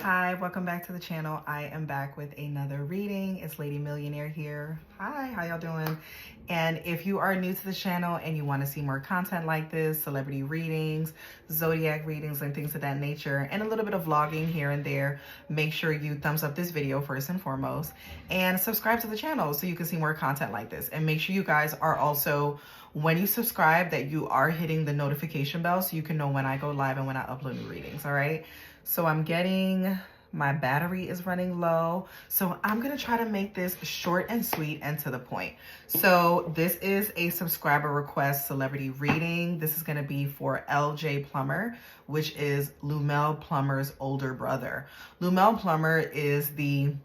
Hi, welcome back to the channel. I am back with another reading. It's Lady Millionaire here. Hi, how y'all doing? And if you are new to the channel and you want to see more content like this, celebrity readings, zodiac readings, and things of that nature, and a little bit of vlogging here and there, make sure you thumbs up this video first and foremost, and subscribe to the channel so you can see more content like this. And make sure you guys are also, when you subscribe, that you are hitting the notification bell so you can know when I go live and when I upload new readings, all right? So I'm getting, my battery is running low. So I'm going to try to make this short and sweet and to the point. So this is a subscriber request celebrity reading. This is going to be for LJ Plummer, which is LEUMEL Plummer's older brother. LEUMEL Plummer is the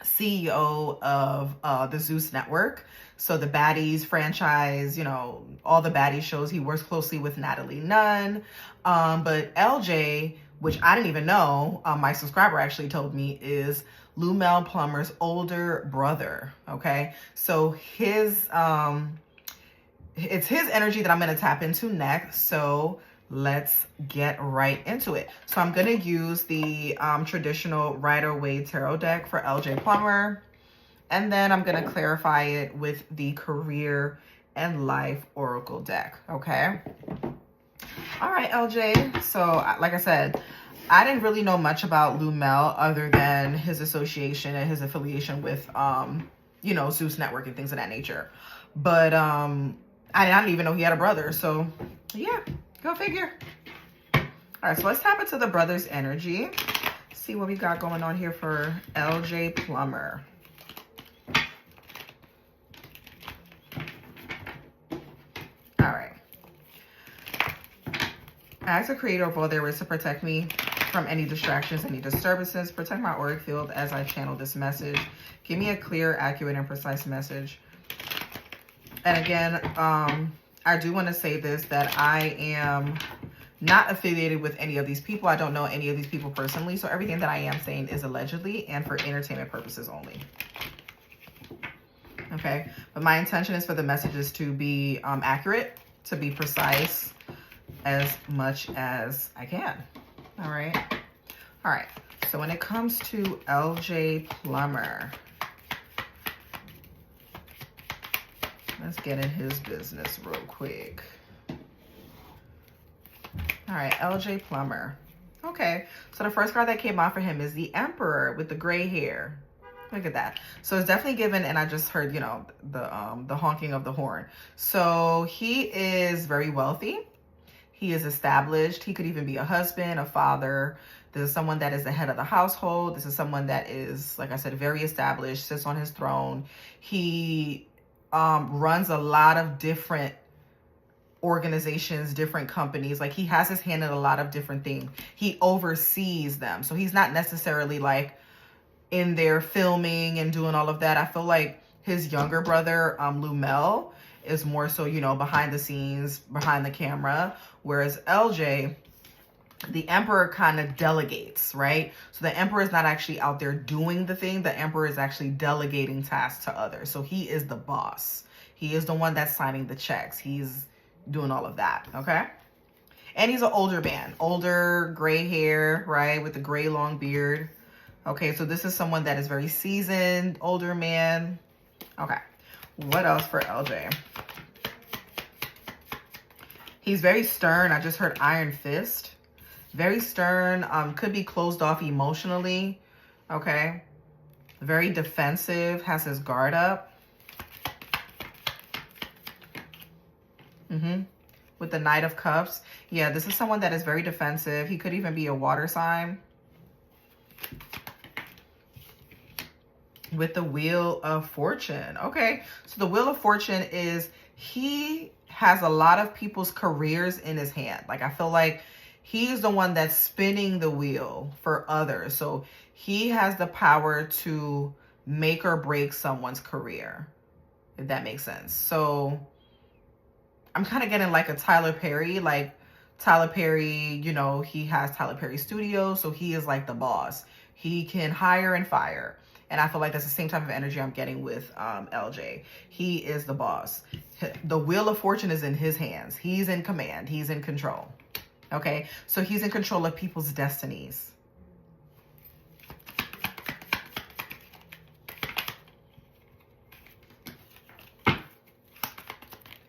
CEO of the Zeus Network. So the Baddies franchise, you know, all the Baddies shows, he works closely with Natalie Nunn. But LJ, which I didn't even know, my subscriber actually told me, is LEUMEL Plummer's older brother, okay? So his, it's his energy that I'm gonna tap into next, so let's get right into it. So I'm gonna use the traditional Rider-Waite Tarot deck for LJ Plummer, and then I'm gonna clarify it with the Career and Life Oracle deck, okay? All right, LJ. So like I said, I didn't really know much about LEUMEL other than his association and his affiliation with, you know, Zeus Network and things of that nature. But I didn't even know he had a brother. So yeah, go figure. All right, so let's tap into the brother's energy. See what we got going on here for LJ Plummer. All right. As a creator of all there is to protect me from any distractions, any disturbances, protect my auric field as I channel this message. Give me a clear, accurate, and precise message. And again, I do want to say this, that I am not affiliated with any of these people. I don't know any of these people personally. So everything that I am saying is allegedly and for entertainment purposes only. Okay. But my intention is for the messages to be accurate, to be precise as much as I can. All right. All right. So when it comes to LJ Plummer, let's get in his business real quick. All right, LJ Plummer. Okay, so the first card that came out for him is the Emperor with the gray hair. Look at that. So it's definitely given, and I just heard, you know, the honking of the horn. So he is very wealthy. He is established. He could even be a husband, a father. This is someone that is the head of the household. This is someone that is, like I said, very established, sits on his throne. He runs a lot of different organizations, different companies. Like, he has his hand in a lot of different things. He oversees them. So he's not necessarily like in there filming and doing all of that. I feel like his younger brother, LEUMEL, is more so, you know, behind the scenes, behind the camera. Whereas LJ, the Emperor, kind of delegates, right? So the Emperor is not actually out there doing the thing. The Emperor is actually delegating tasks to others. So he is the boss. He is the one that's signing the checks. He's doing all of that, okay? And he's an older man, older, gray hair, right? With the gray long beard. Okay, so this is someone that is very seasoned, older man. Okay, what else for LJ? He's very stern. I just heard iron fist. Very stern, could be closed off emotionally, okay? Very defensive, has his guard up. With the Knight of Cups. Yeah, this is someone that is very defensive. He could even be a water sign. With the Wheel of Fortune. Okay, so the Wheel of Fortune is, he has a lot of people's careers in his hand. Like, I feel like he's the one that's spinning the wheel for others. So he has the power to make or break someone's career, if that makes sense. So I'm kind of getting like a Tyler Perry, like Tyler Perry, you know, he has Tyler Perry Studios. So he is like the boss. He can hire and fire. And I feel like that's the same type of energy I'm getting with LJ. He is the boss. The Wheel of Fortune is in his hands. He's in command. He's in control. Okay, so he's in control of people's destinies.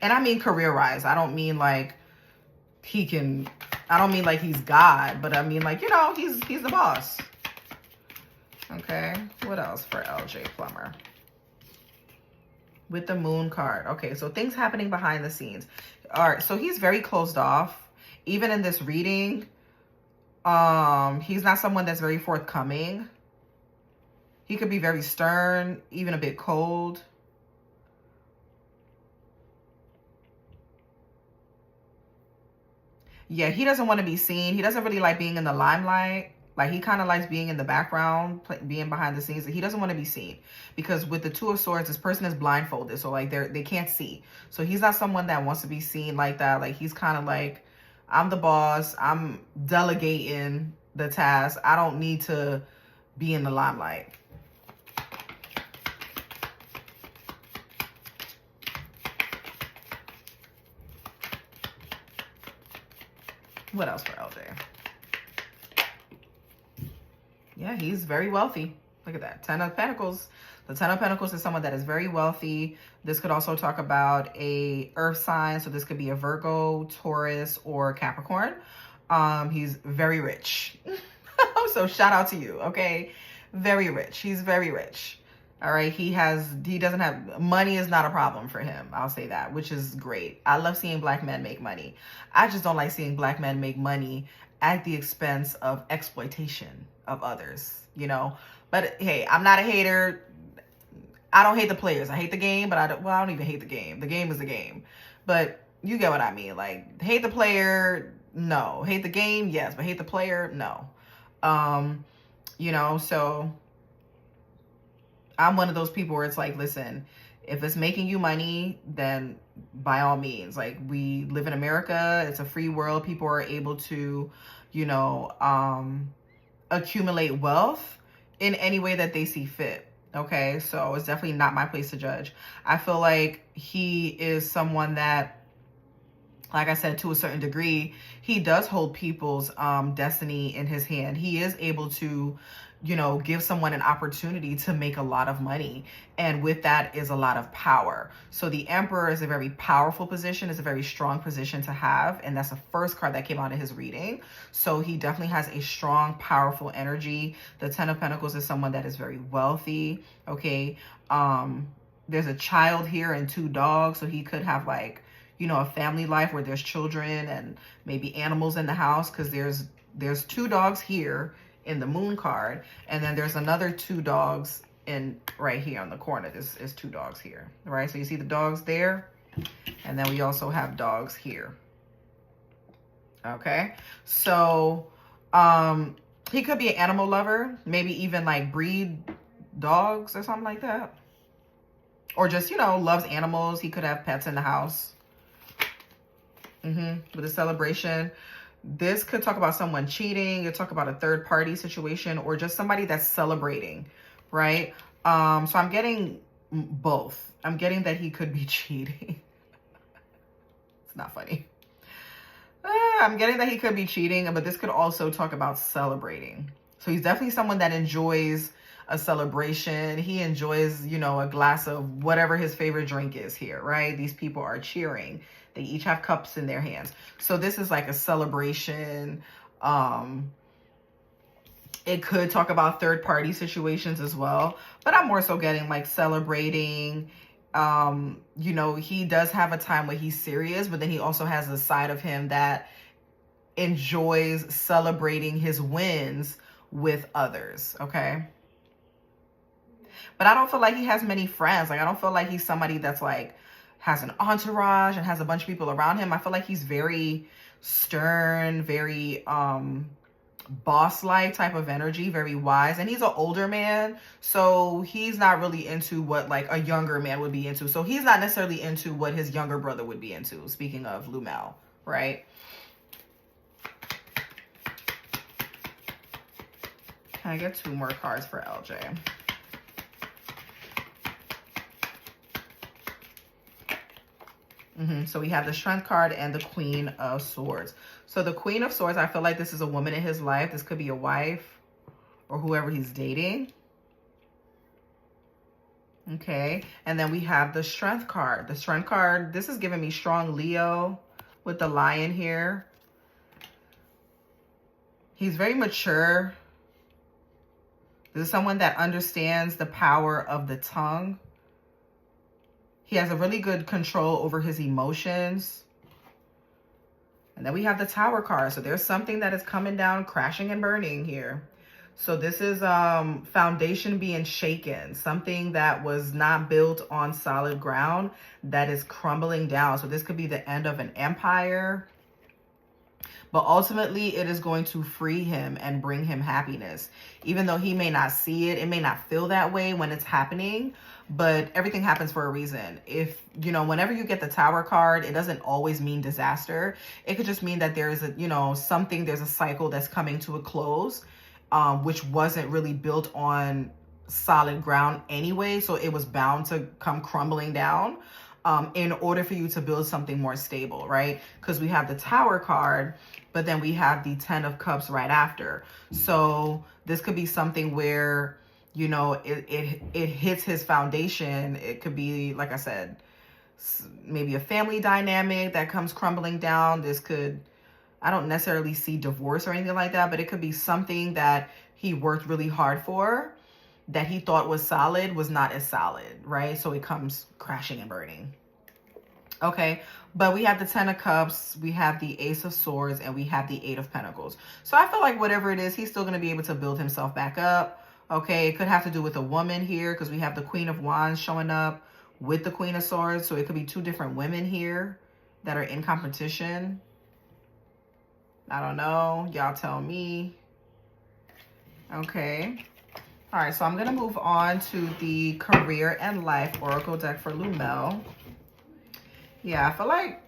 And I mean career-wise. I don't mean like he can, I don't mean like he's God, but I mean like, you know, he's the boss. Okay, what else for LJ Plummer? With the moon card. Okay, so things happening behind the scenes. All right, so he's very closed off. Even in this reading, he's not someone that's very forthcoming. He could be very stern, even a bit cold. Yeah, he doesn't want to be seen. He doesn't really like being in the limelight. Like, he kind of likes being in the background, being behind the scenes. He doesn't want to be seen. Because with the Two of Swords, this person is blindfolded. So, like, they can't see. So, he's not someone that wants to be seen like that. Like, he's kind of like, I'm the boss. I'm delegating the task. I don't need to be in the limelight. What else for LJ? Yeah, he's very wealthy. Look at that. 10 of Pentacles. The 10 of Pentacles is someone that is very wealthy. This could also talk about a earth sign. So this could be a Virgo, Taurus, or Capricorn. He's very rich. So shout out to you, okay? Very rich. He's very rich. All right. He doesn't have, money is not a problem for him. I'll say that, which is great. I love seeing black men make money. I just don't like seeing black men make money at the expense of exploitation of others, you know? But hey, I'm not a hater. I don't hate the players. I hate the game, but I don't even hate the game. The game is the game. But you get what I mean. Like, hate the player, no. Hate the game, yes. But hate the player, no. You know, so I'm one of those people where it's like, listen, if it's making you money, then by all means, like, we live in America. It's a free world. People are able to, you know, accumulate wealth in any way that they see fit. Okay, so it's definitely not my place to judge. I feel like he is someone that, like I said, to a certain degree, he does hold people's destiny in his hand. He is able to, you know, give someone an opportunity to make a lot of money. And with that is a lot of power. So the Emperor is a very powerful position. It's a very strong position to have. And that's the first card that came out of his reading. So he definitely has a strong, powerful energy. The 10 of Pentacles is someone that is very wealthy. Okay. There's a child here and 2 dogs. So he could have, like, you know, a family life where there's children and maybe animals in the house. Because there's 2 dogs here in the moon card, and then there's another 2 dogs in right here on the corner. This is 2 dogs here, right? So you see the dogs there, and then we also have dogs here. Okay, so he could be an animal lover, maybe even like breed dogs or something like that, or just, you know, loves animals. He could have pets in the house. With a celebration. This could talk about someone cheating. It talk about a third party situation, or just somebody that's celebrating, right? So I'm getting both. I'm getting that he could be cheating. It's not funny. I'm getting that he could be cheating, but this could also talk about celebrating. So he's definitely someone that enjoys a celebration. He enjoys, you know, a glass of whatever his favorite drink is here, right? These people are cheering. They each have cups in their hands. So this is like a celebration. It could talk about third party situations as well, but I'm more so getting like celebrating. You know, he does have a time where he's serious, but then he also has a side of him that enjoys celebrating his wins with others. Okay. But I don't feel like he has many friends. Like, I don't feel like he's somebody that's like, has an entourage and has a bunch of people around him. I feel like he's very stern, very boss-like type of energy, very wise. And he's an older man, so he's not really into what like a younger man would be into. So he's not necessarily into what his younger brother would be into, speaking of LEUMEL, right? Can I get 2 more cards for LJ? So we have the Strength card and the Queen of Swords. So the Queen of Swords, I feel like this is a woman in his life. This could be a wife or whoever he's dating. Okay, and then we have the Strength card. The Strength card, this is giving me strong Leo with the Lion here. He's very mature. This is someone that understands the power of the tongue. He has a really good control over his emotions. And then we have the Tower card. So there's something that is coming down, crashing and burning here. So this is foundation being shaken, something that was not built on solid ground that is crumbling down. So this could be the end of an empire, but ultimately it is going to free him and bring him happiness. Even though he may not see it, it may not feel that way when it's happening, but everything happens for a reason. If, you know, whenever you get the Tower card, it doesn't always mean disaster. It could just mean that there's a, you know, something, there's a cycle that's coming to a close. Which wasn't really built on solid ground anyway. So it was bound to come crumbling down in order for you to build something more stable, right? Because we have the Tower card, but then we have the 10 of Cups right after. So this could be something where, you know, it hits his foundation. It could be, like I said, maybe a family dynamic that comes crumbling down. This could, I don't necessarily see divorce or anything like that, but it could be something that he worked really hard for that he thought was solid was not as solid, right? So it comes crashing and burning. Okay, but we have the 10 of Cups, we have the Ace of Swords, and we have the 8 of Pentacles. So I feel like whatever it is, he's still going to be able to build himself back up. Okay, it could have to do with a woman here because we have the Queen of Wands showing up with the Queen of Swords. So it could be two different women here that are in competition. I don't know. Y'all tell me. Okay. All right. So I'm going to move on to the Career and Life Oracle deck for LEUMEL. Yeah, I feel like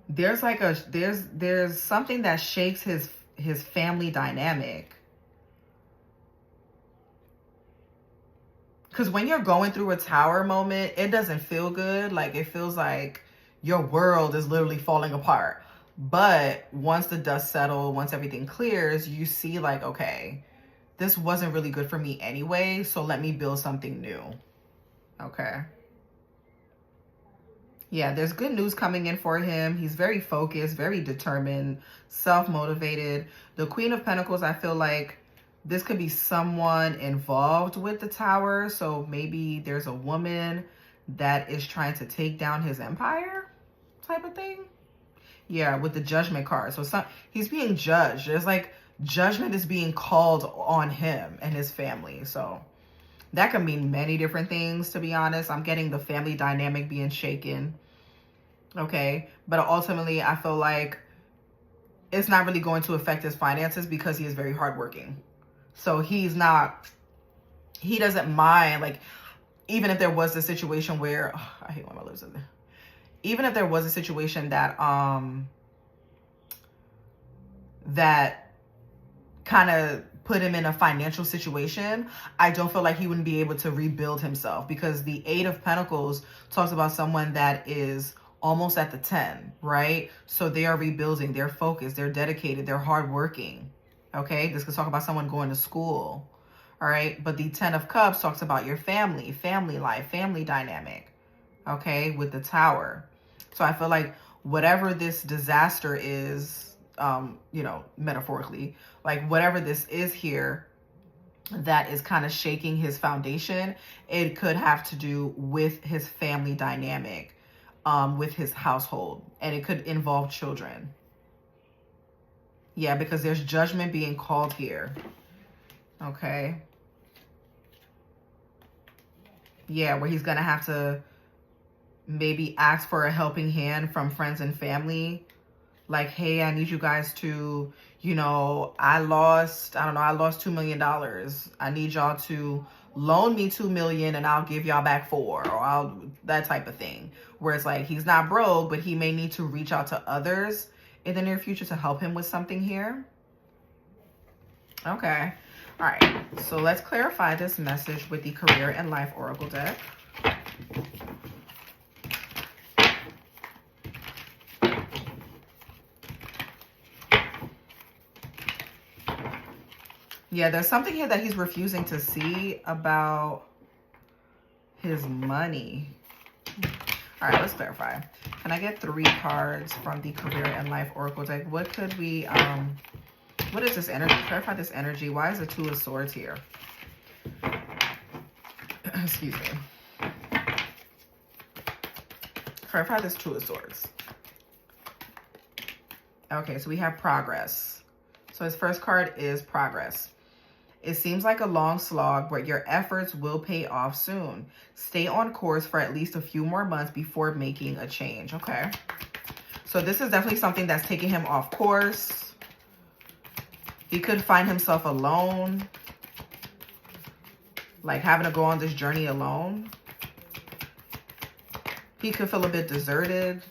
there's like a, there's something that shakes his family dynamic. Because when you're going through a Tower moment, it doesn't feel good. Like it feels like your world is literally falling apart. But once the dust settles, once everything clears, you see like, okay, this wasn't really good for me anyway, so let me build something new. Okay. Yeah, there's good news coming in for him. He's very focused, very determined, self-motivated. The Queen of Pentacles, I feel like this could be someone involved with the Tower. So maybe there's a woman that is trying to take down his empire type of thing. Yeah, with the Judgment card. So he's being judged. There's like judgment is being called on him and his family. So that could mean many different things, to be honest. I'm getting the family dynamic being shaken. Okay. But ultimately, I feel like it's not really going to affect his finances because he is very hardworking. So he doesn't mind. Like, even if there was a situation where, oh, I hate when my lips are there. Even if there was a situation that that kind of put him in a financial situation, I don't feel like he wouldn't be able to rebuild himself, because the 8 of Pentacles talks about someone that is almost at the 10, right? So they are rebuilding, they're focused, they're dedicated, they're hardworking. Okay, this could talk about someone going to school. All right, but the 10 of Cups talks about your family, family life, family dynamic. Okay, with the Tower. So I feel like whatever this disaster is, you know, metaphorically, like whatever this is here that is kind of shaking his foundation, it could have to do with his family dynamic, with his household, and it could involve children. Yeah, because there's judgment being called here. Okay. Yeah, where he's going to have to maybe ask for a helping hand from friends and family. Like, hey, I need you guys to, you know, I lost $2 million. I need y'all to loan me $2 million and I'll give y'all back 4, or that type of thing. Where it's like, he's not broke, but he may need to reach out to others in the near future to help him with something here. Okay. All right. So let's clarify this message with the Career and Life Oracle deck. Yeah, there's something here that he's refusing to see about his money. All right, let's clarify. Can I get 3 cards from the Career and Life Oracle deck? What could we, what is this energy? Clarify this energy. Why is the 2 of Swords here? Excuse me. Clarify this 2 of Swords. Okay, so we have progress. So his first card is progress. It seems like a long slog, but your efforts will pay off soon. Stay on course for at least a few more months before making a change. Okay. So this is definitely something that's taking him off course. He could find himself alone, like having to go on this journey alone. He could feel a bit deserted.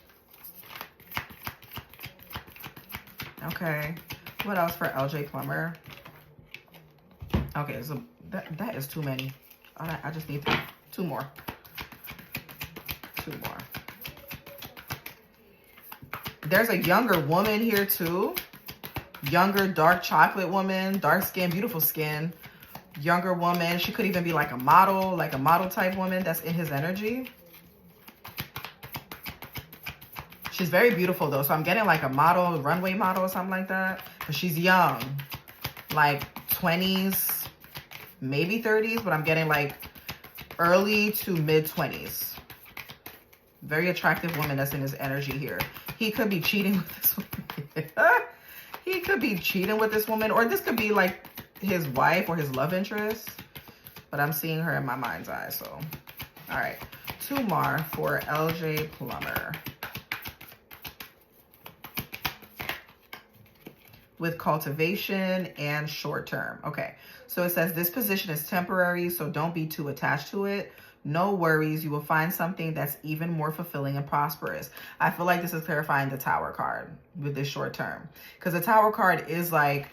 Okay. What else for LJ Plummer? Okay, so that is too many. I just need 2 more. 2 more. There's a younger woman here too. Younger, dark chocolate woman, dark skin, beautiful skin. Younger woman. She could even be like a model type woman that's in his energy. She's very beautiful though. So I'm getting like a model, runway model or something like that. But she's young, like 20s. Maybe 30s, but I'm getting like early to mid 20s. Very attractive woman that's in his energy here. He could be cheating with this woman. He could be cheating with this woman, or this could be like his wife or his love interest. But I'm seeing her in my mind's eye. So, all right. 2 more for LJ Plummer. With cultivation and short term. Okay. So it says this position is temporary, so don't be too attached to it. No worries. You will find something that's even more fulfilling and prosperous. I feel like this is clarifying the Tower card with this short term. Because the Tower card is like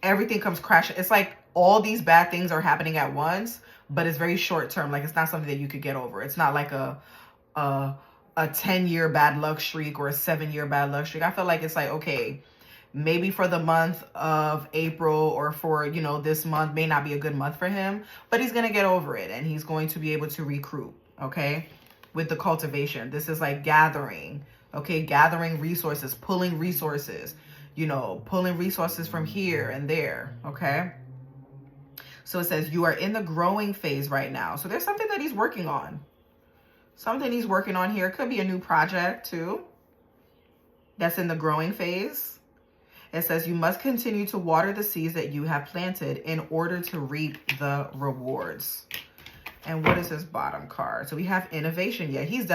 everything comes crashing. It's like all these bad things are happening at once, but it's very short term. Like it's not something that you could get over. It's not like a 10-year bad luck streak or a 7-year bad luck streak. I feel like it's like, okay, maybe for the month of April or for, you know, this month may not be a good month for him, but he's going to get over it and he's going to be able to recruit, okay? With the cultivation. This is like gathering, okay? Gathering resources, pulling resources, you know, pulling resources from here and there, okay? So it says you are in the growing phase right now. So there's something that he's working on. Something he's working on here. Could be a new project too. That's in the growing phase. It says you must continue to water the seeds that you have planted in order to reap the rewards. And what is his bottom card? So we have innovation. Yeah, he's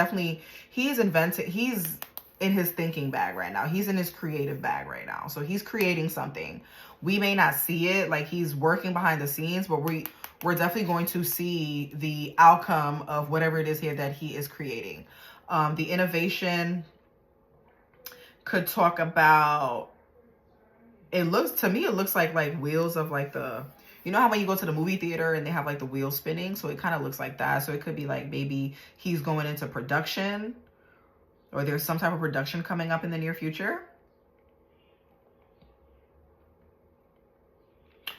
in his thinking bag right now. He's in his creative bag right now. So he's creating something. We may not see it, like he's working behind the scenes, but we're definitely going to see the outcome of whatever it is here that he is creating. The innovation could talk about, it looks like wheels of like the, you know how when you go to the movie theater and they have like the wheels spinning? So it kind of looks like that. So it could be like maybe he's going into production, or there's some type of production coming up in the near future.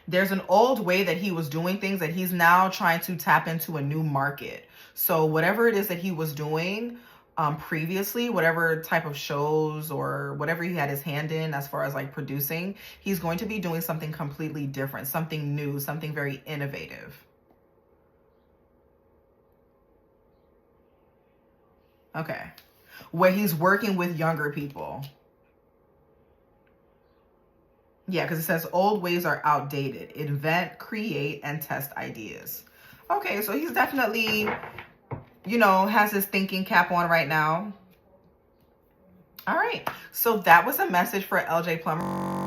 There's an old way that he was doing things that he's now trying to tap into a new market. So whatever it is that he was doing previously, whatever type of shows or whatever he had his hand in as far as like producing, he's going to be doing something completely different, something new, something very innovative. Okay. Where he's working with younger people. Yeah, because it says old ways are outdated. Invent, create, and test ideas. Okay, so he's definitely, you know, has his thinking cap on right now. All right, so that was a message for LJ Plummer.